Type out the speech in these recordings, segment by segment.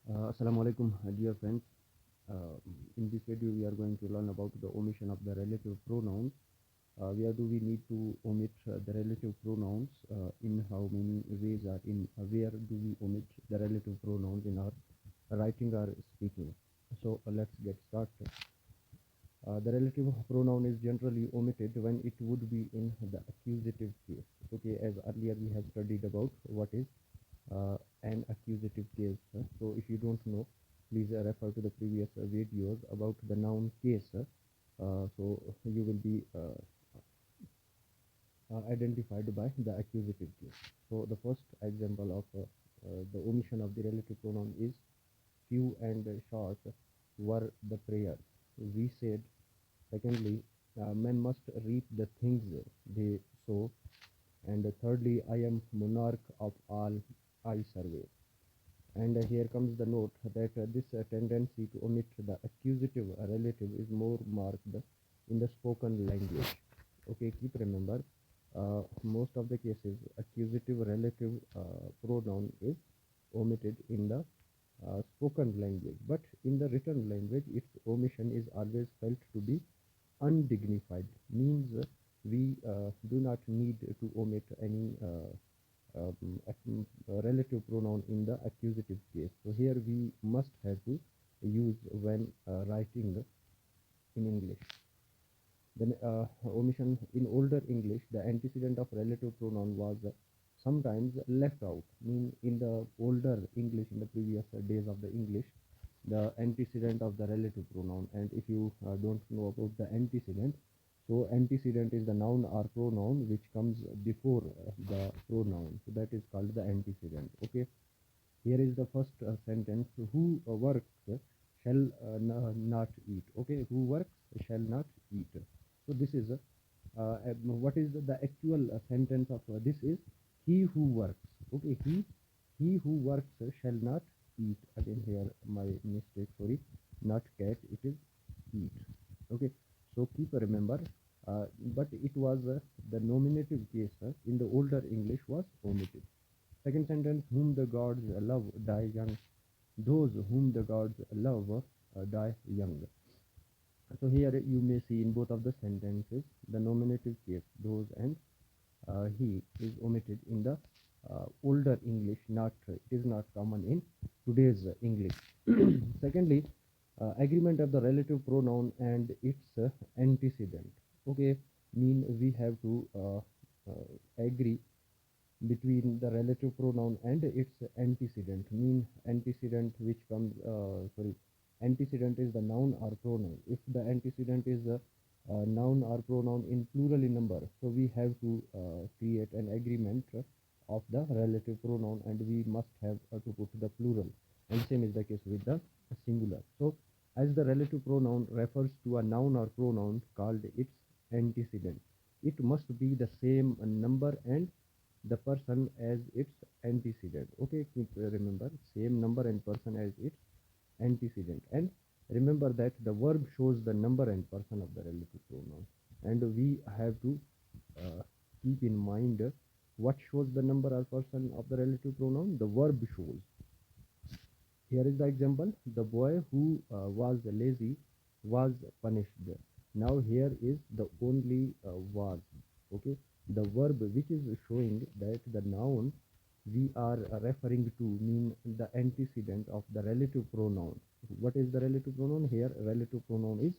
Assalamu alaikum, dear friends. In this video, we are going to learn about the omission of the relative pronouns. Where do we need to omit the relative pronouns? In how many ways are in where do we omit the relative pronouns in our writing or speaking? So let's get started. The relative pronoun is generally omitted when it would be in the accusative case. Okay, as earlier we have studied about what is an accusative case. So if you don't know, please refer to the previous videos about the noun case. So you will be identified by the accusative case. So the first example of the omission of the relative pronoun is few and short were the prayers. We said, secondly, men must reap the things they sow, and thirdly, I am monarch of all I survey. And here comes the note that this tendency to omit the accusative relative is more marked in the spoken language. Okay, keep remember, most of the cases accusative relative pronoun is omitted in the spoken language, but in the written language its omission is always felt to be undignified. Means we do not need to omit any relative pronoun in the accusative case. So here we must have to use when writing in English. Then omission in older English, the antecedent of relative pronoun was sometimes left out. Mean in the older English, in the previous days of the English, the antecedent of the relative pronoun. And if you don't know about the antecedent, so antecedent is the noun or pronoun which comes before the pronoun. So that is called the antecedent. Okay. Here is the first sentence. Who works shall not eat. Okay. Who works shall not eat. So this is what is the actual sentence of this is he who works. Okay. He who works shall not eat. Again here my mistake. Sorry. Not cat. It is eat. Okay. So keep remember, but it was the nominative case in the older English was omitted. Second sentence, whom the gods love die young. Those whom the gods love die young. So here you may see in both of the sentences the nominative case, those and he is omitted in the older English. Not it is not common in today's English. Secondly, agreement of the relative pronoun and its antecedent. Okay, mean we have to agree between the relative pronoun and its antecedent. Mean antecedent which comes antecedent is the noun or pronoun. If the antecedent is a noun or pronoun in plural in number, so we have to create an agreement of the relative pronoun, and we must have to put the plural, and same is the case with the singular. So as the relative pronoun refers to a noun or pronoun called its antecedent, it must be the same number and the person as its antecedent. Okay, keep remember, same number and person as its antecedent. And remember that the verb shows the number and person of the relative pronoun, and we have to keep in mind what shows the number or person of the relative pronoun. The verb shows. Here is the example. The boy who was lazy was punished. Now here is the only was. Okay, the verb which is showing that the noun we are referring to mean the antecedent of the relative pronoun. What is the relative pronoun? Here relative pronoun is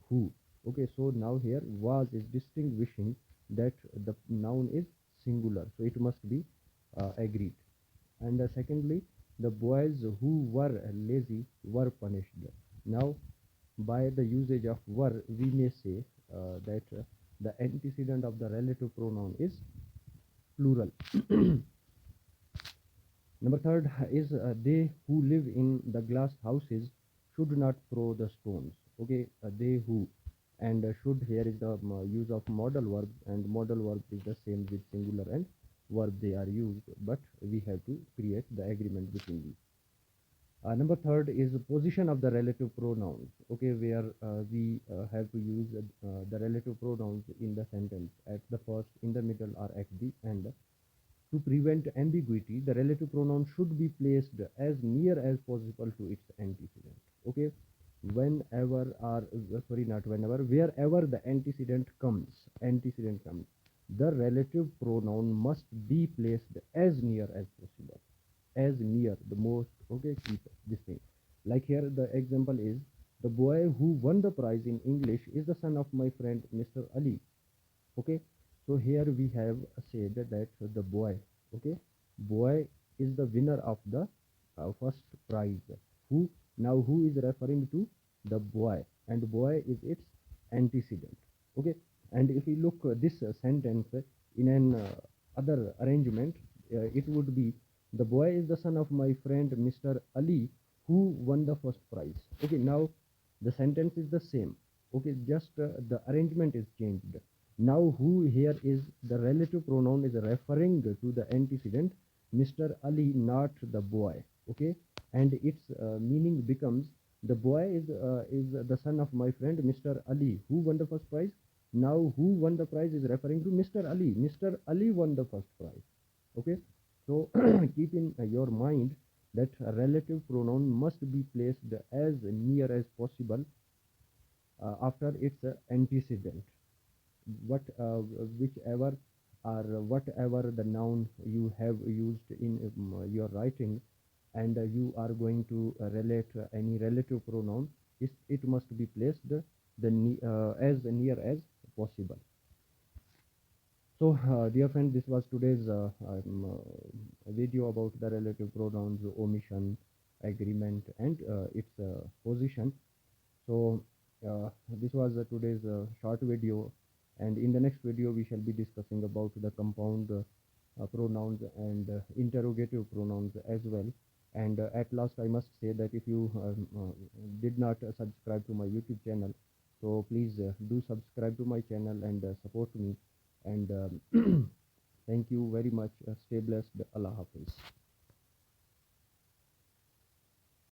who. Okay, so now here was is distinguishing that the noun is singular, so it must be agreed. And secondly, the boys who were lazy were punished. Now by the usage of were we may say that the antecedent of the relative pronoun is plural. Number third is they who live in the glass houses should not throw the stones. Okay, they who, and should here is the use of modal verb, and modal verb is the same with singular and verb they are used, but we have to create the agreement between these. Number third is position of the relative pronouns. Okay, where we have to use the relative pronouns in the sentence at the first, in the middle, or at the end. To prevent ambiguity, the relative pronoun should be placed as near as possible to its antecedent. Okay, whenever or sorry, not whenever, wherever the antecedent comes, the relative pronoun must be placed as near as possible, as near the most. Okay, keep this thing. Like here, the example is, the boy who won the prize in English is the son of my friend Mr. Ali. Okay, so here we have said that the boy, okay, boy is the winner of the first prize. Who, now who is referring to the boy, and boy is its antecedent. Okay, and if we look this sentence in an other arrangement, it would be, the boy is the son of my friend Mr. Ali who won the first prize. Okay, now the sentence is the same. Okay, just the arrangement is changed. Now who here is the relative pronoun is referring to the antecedent Mr. Ali, not the boy. Okay, and its meaning becomes, the boy is the son of my friend Mr. Ali who won the first prize. Now who won the prize is referring to Mr. Ali. Mr. Ali won the first prize. Okay, so keep in your mind that a relative pronoun must be placed as near as possible after its antecedent, what whichever or whatever the noun you have used in your writing, and you are going to relate any relative pronoun, it must be placed as near as possible. So dear friend, this was today's video about the relative pronouns, omission, agreement, and its position. So this was today's short video, and in the next video we shall be discussing about the compound pronouns and interrogative pronouns as well. And at last, I must say that if you did not subscribe to my YouTube channel, so please do subscribe to my channel and support me. And thank you very much. Stay blessed. Allah Hafiz.